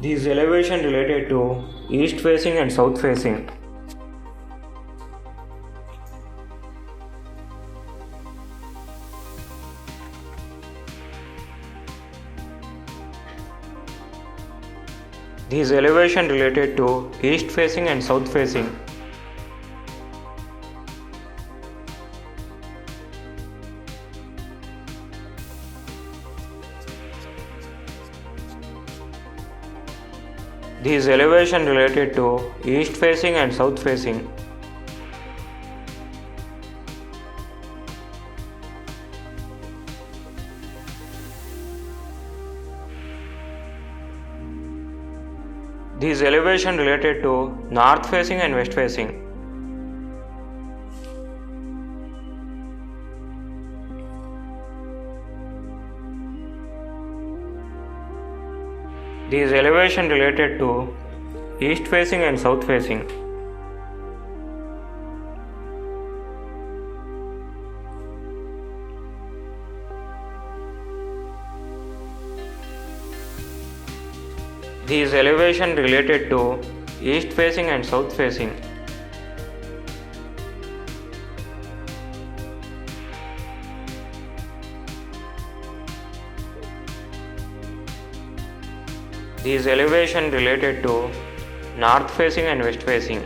These elevation related to east facing and south facing. These elevation related to east facing and south facing. These elevation related to east facing and south facing. These elevation related to north facing and west facing. These elevation related to east facing and south facing. These elevation related to east facing and south facing. These elevation related to north facing and west facing.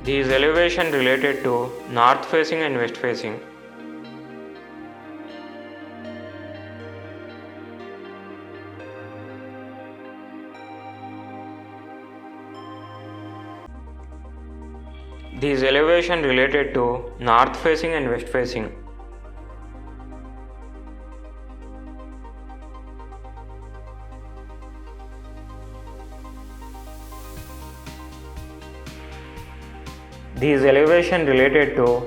These elevation related to north facing and west facing. These elevation related to north facing and west facing. These elevation related to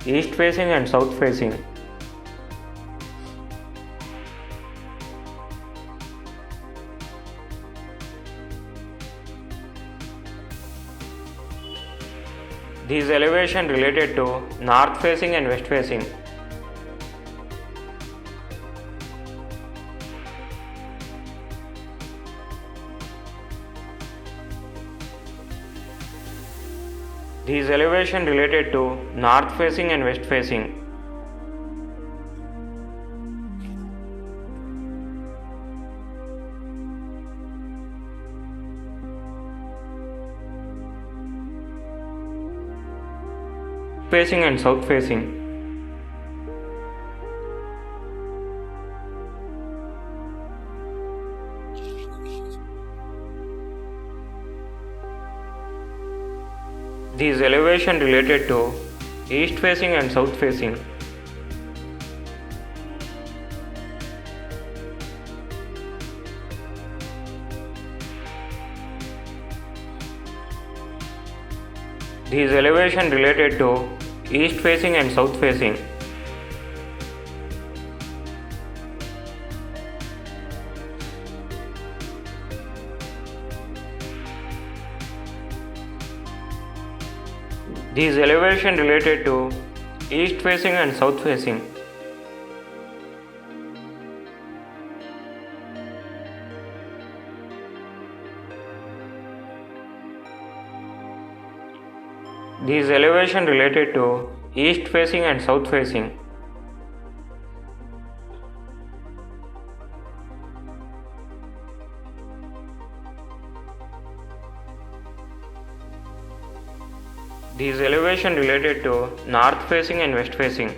east facing and south facing. These elevation related to north facing and west facing. These elevation related to north facing and west facing. Facing and south facing. These elevation related to east facing and south facing. These elevation related to east facing and south facing. These elevation related to east facing and south facing. These elevation related to east facing and south facing. These elevation related to north facing and west facing.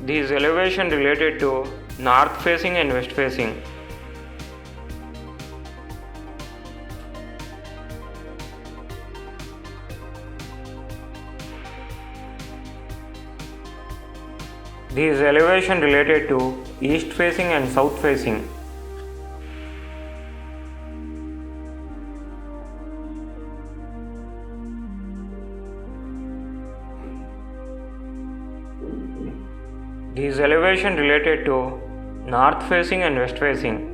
These elevation related to north facing and west facing. These elevation related to east facing and south facing. These elevation related to north facing and west facing.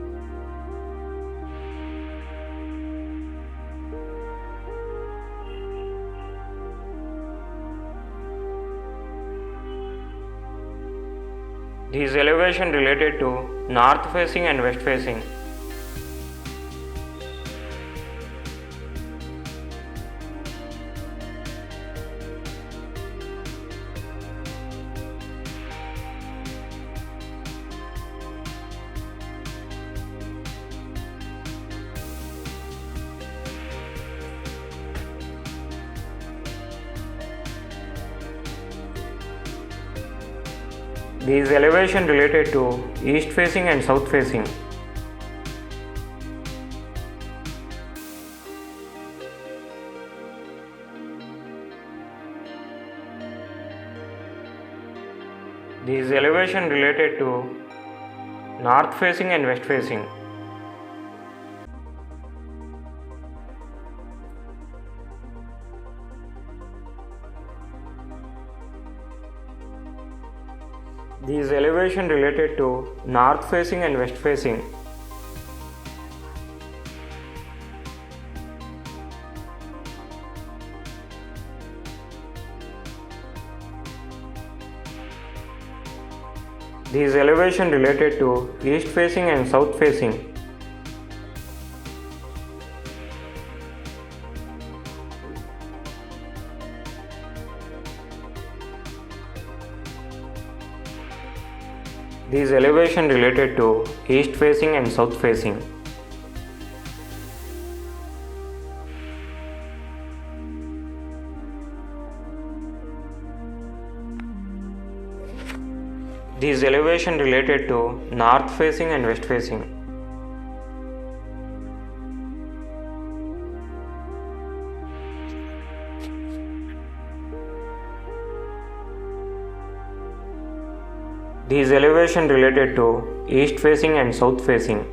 These elevation related to north facing and west facing. These elevation related to east facing and south facing. These elevation related to north facing and west facing. These elevation related to north facing and west facing. These elevation related to east facing and south facing. These elevation related to east facing and south facing. These elevation related to north facing and west facing. These elevation related to east facing and south facing.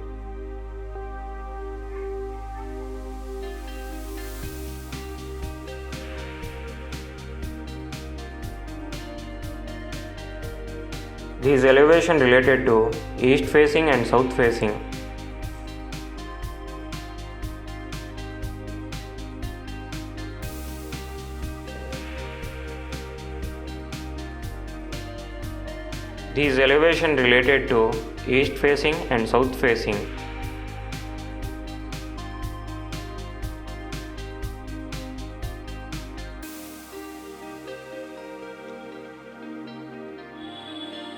These elevation related to east facing and south facing. These elevation related to east facing and south facing.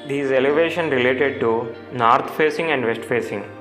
These elevation related to north facing and west facing.